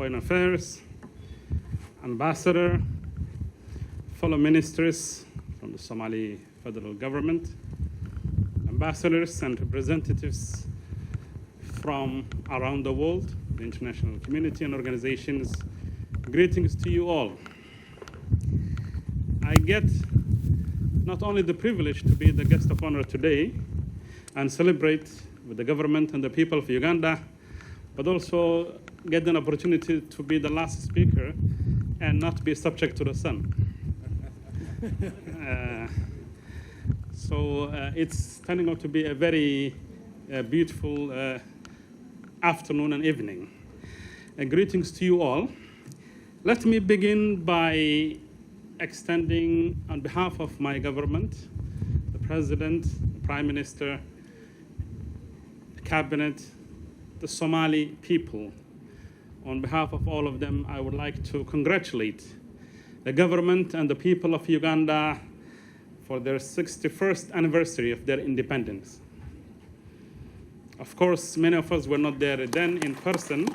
Foreign Affairs, Ambassador, fellow ministers from the Somali federal government, ambassadors and representatives from around the world, the international community and organizations, greetings to you all. I get not only the privilege to be the guest of honor today and celebrate with the government and the people of Uganda, but also get an opportunity to be the last speaker and not be subject to the sun. So it's turning out to be a very beautiful afternoon and evening. Greetings to you all. Let me begin by extending, on behalf of my government, the President, the Prime Minister, the Cabinet, the Somali people, on behalf of all of them, I would like to congratulate the government and the people of Uganda for their 61st anniversary of their independence. Of course, many of us were not there then in person,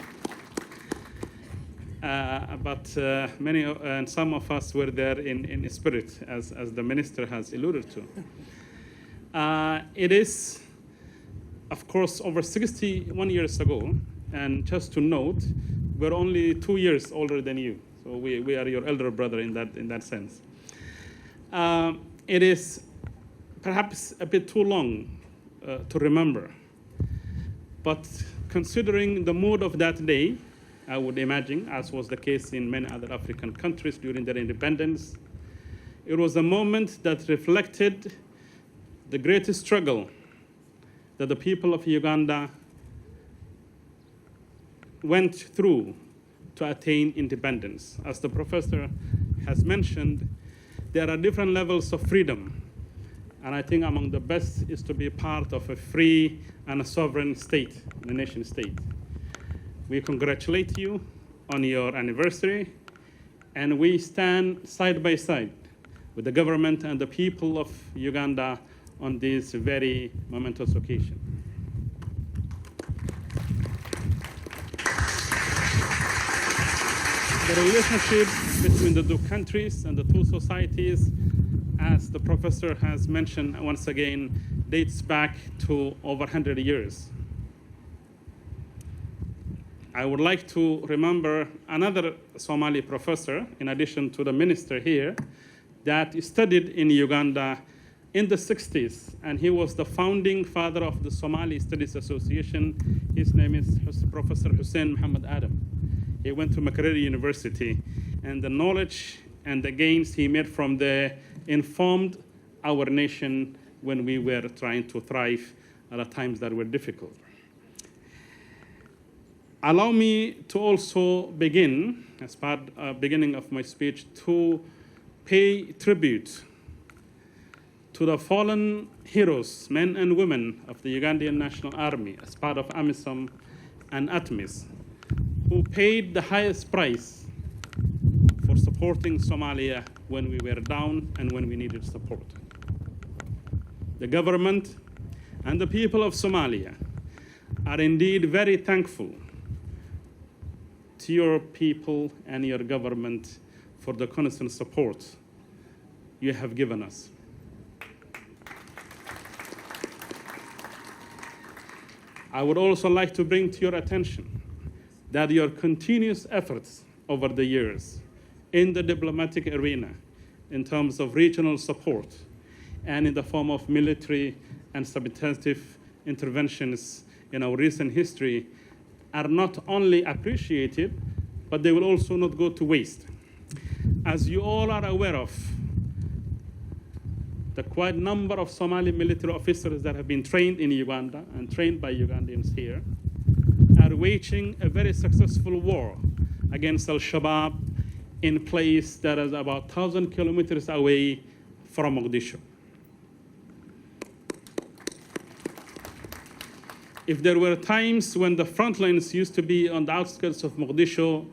but many and some of us were there in spirit, as the minister has alluded to. It is, of course, over 61 years ago, and just to note, we're only 2 years older than you, so we are your elder brother in that sense. It is perhaps a bit too long to remember, but considering the mood of that day, I would imagine, as was the case in many other African countries during their independence, it was a moment that reflected the greatest struggle that the people of Uganda went through to attain independence. As the professor has mentioned, there are different levels of freedom, and I think among the best is to be part of a free and a sovereign state, the nation state. We congratulate you on your anniversary, and we stand side by side with the government and the people of Uganda on this very momentous occasion. The relationship between the two countries and the two societies, as the professor has mentioned once again, dates back to over 100 years. I would like to remember another Somali professor, in addition to the minister here, that studied in Uganda in the 60s, and he was the founding father of the Somali Studies Association. His name is Professor Hussein Muhammad Adam. He went to Makerere University, and the knowledge and the gains he made from there informed our nation when we were trying to thrive at the times that were difficult. Allow me to also begin, as part beginning of my speech, to pay tribute to the fallen heroes, men and women of the Ugandan National Army, as part of AMISOM and ATMIS, who paid the highest price for supporting Somalia when we were down and when we needed support. The government and the people of Somalia are indeed very thankful to your people and your government for the constant support you have given us. I would also like to bring to your attention that your continuous efforts over the years in the diplomatic arena in terms of regional support and in the form of military and substantive interventions in our recent history are not only appreciated, but they will also not go to waste. As you all are aware of, the quite number of Somali military officers that have been trained in Uganda and trained by Ugandans here are waging a very successful war against Al-Shabaab in a place that is about 1,000 kilometers away from Muqdisho. If there were times when the front lines used to be on the outskirts of Muqdisho,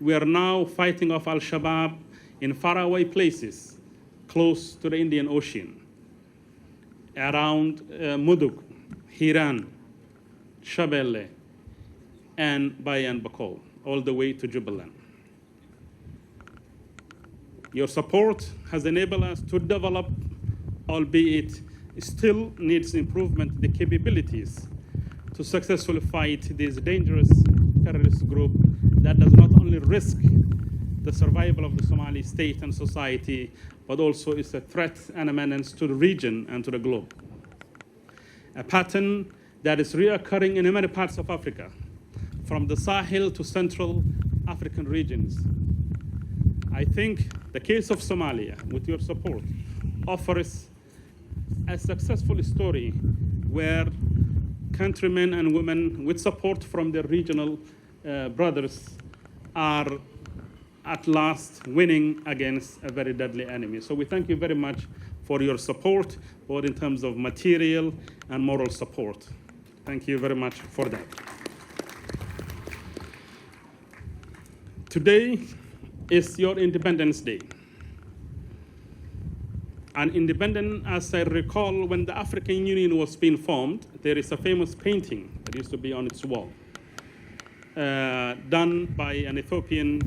we are now fighting off Al-Shabaab in faraway places close to the Indian Ocean, around Mudug, Hiran, Shabelle, and Bayan Bakol. all the way to Jubaland. Your support has enabled us to develop, albeit still needs improvement, the capabilities to successfully fight this dangerous terrorist group that does not only risk the survival of the Somali state and society, but also is a threat and a menace to the region and to the globe. A pattern that is reoccurring in many parts of Africa, from the Sahel to Central African regions. I think the case of Somalia, with your support, offers a successful story where countrymen and women with support from their regional brothers are at last winning against a very deadly enemy. So we thank you very much for your support, both in terms of material and moral support. Thank you very much for that. Today is your Independence Day. And independent, as I recall, when the African Union was being formed, there is a famous painting that used to be on its wall, done by an Ethiopian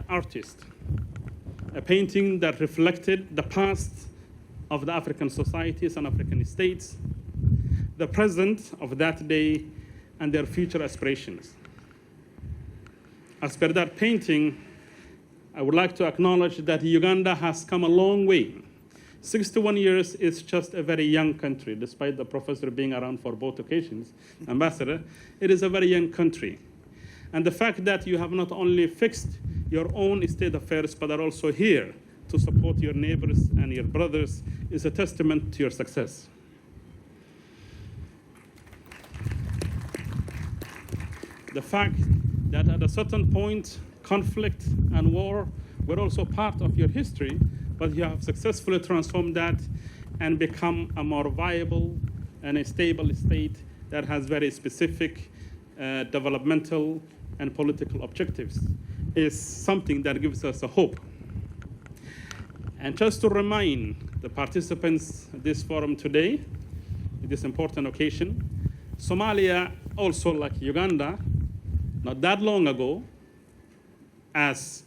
artist. A painting that reflected the past of the African societies and African states, the present of that day, and their future aspirations. As per that painting, I would like to acknowledge that Uganda has come a long way. 61 years is just a very young country, despite the professor being around for both occasions, Ambassador. It is a very young country. And the fact that you have not only fixed your own state affairs, but are also here to support your neighbors and your brothers is a testament to your success. The fact that at a certain point, conflict and war were also part of your history, but you have successfully transformed that and become a more viable and a stable state that has very specific developmental and political objectives, is something that gives us a hope. And just to remind the participants of this forum today, this important occasion, Somalia, also like Uganda, not that long ago, as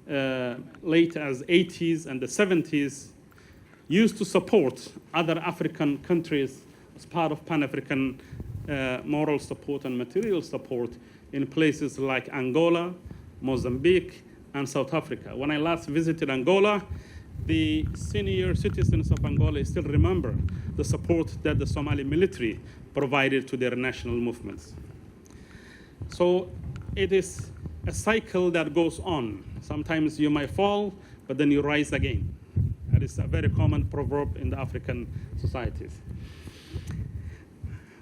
late as 80s and the 70s, used to support other African countries as part of Pan-African moral support and material support in places like Angola, Mozambique, and South Africa. When I last visited Angola, the senior citizens of Angola still remember the support that the Somali military provided to their national movements. So it is a cycle that goes on. Sometimes you might fall, but then you rise again. That is a very common proverb in the African societies.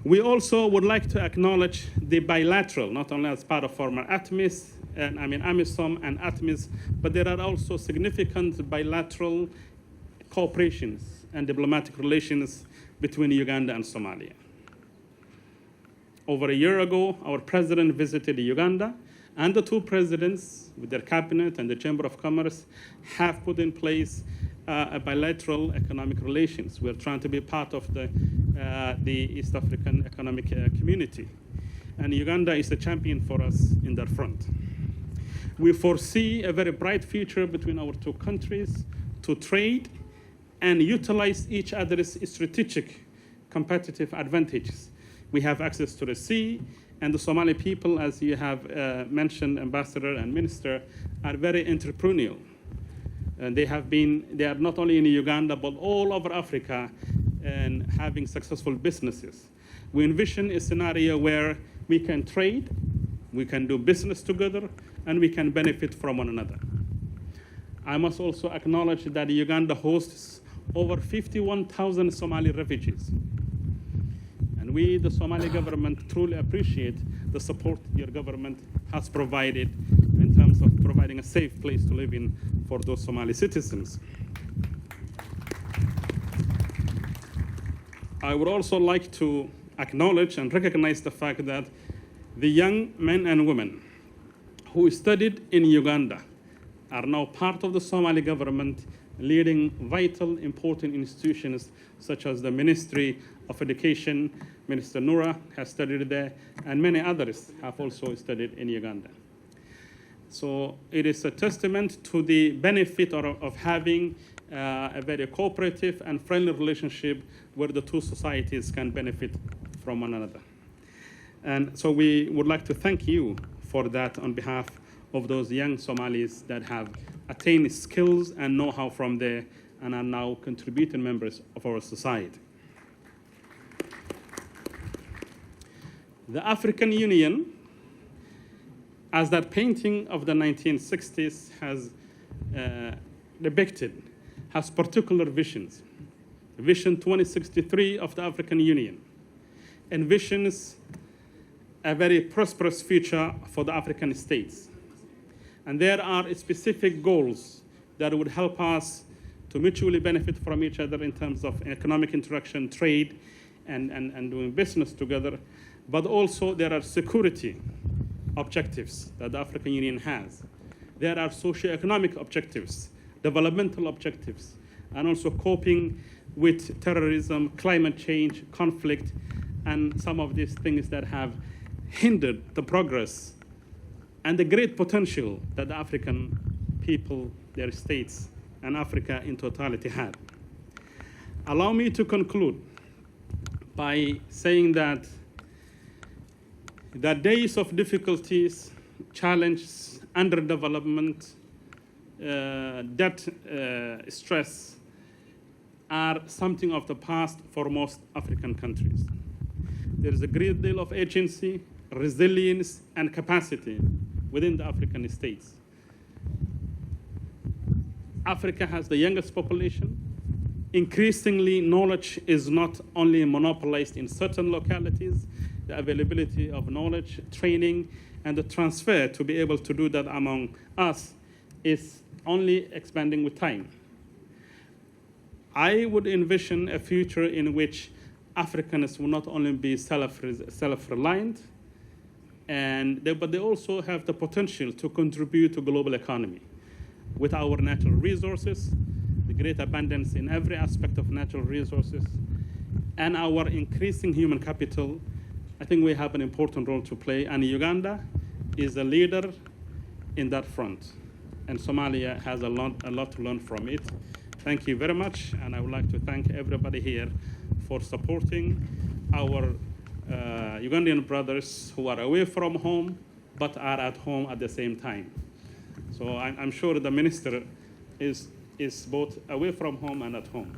We also would like to acknowledge the bilateral, not only as part of former ATMIS, AMISOM and ATMIS, but there are also significant bilateral cooperations and diplomatic relations between Uganda and Somalia. Over a year ago, our president visited Uganda, and the two presidents, with their cabinet and the Chamber of Commerce, have put in place a bilateral economic relations. We're trying to be part of the East African Economic Community. And Uganda is a champion for us in that front. We foresee a very bright future between our two countries to trade and utilize each other's strategic competitive advantages. We have access to the sea, and the Somali people, as you have mentioned, Ambassador and Minister, are very entrepreneurial. And they are not only in Uganda, but all over Africa, and having successful businesses. We envision a scenario where we can trade, we can do business together, and we can benefit from one another. I must also acknowledge that Uganda hosts over 51,000 Somali refugees. And we, the Somali government, truly appreciate the support your government has provided in terms of providing a safe place to live in for those Somali citizens. I would also like to acknowledge and recognize the fact that the young men and women who studied in Uganda are now part of the Somali government, leading vital, important institutions such as the Ministry of Education. Minister Noura has studied there, and many others have also studied in Uganda. So it is a testament to the benefit of having a very cooperative and friendly relationship where the two societies can benefit from one another. And so we would like to thank you for that on behalf of those young Somalis that have attained skills and know-how from there and are now contributing members of our society. The African Union, as that painting of the 1960s has depicted, has particular visions. Vision 2063 of the African Union envisions a very prosperous future for the African states. And there are specific goals that would help us to mutually benefit from each other in terms of economic interaction, trade, and doing business together. But also there are security objectives that the African Union has. There are socio-economic objectives, developmental objectives, and also coping with terrorism, climate change, conflict, and some of these things that have hindered the progress and the great potential that the African people, their states, and Africa in totality had. Allow me to conclude by saying that the days of difficulties, challenges, underdevelopment, debt, stress are something of the past for most African countries. There is a great deal of agency, resilience, and capacity within the African states. Africa has the youngest population. Increasingly, knowledge is not only monopolized in certain localities. The availability of knowledge, training, and the transfer to be able to do that among us is only expanding with time. I would envision a future in which Africans will not only be self-reliant, but they also have the potential to contribute to global economy with our natural resources, the great abundance in every aspect of natural resources, and our increasing human capital. I think we have an important role to play, and Uganda is a leader in that front, and Somalia has a lot to learn from it. Thank you very much, and I would like to thank everybody here for supporting our Ugandan brothers who are away from home but are at home at the same time. So I'm sure the minister is both away from home and at home.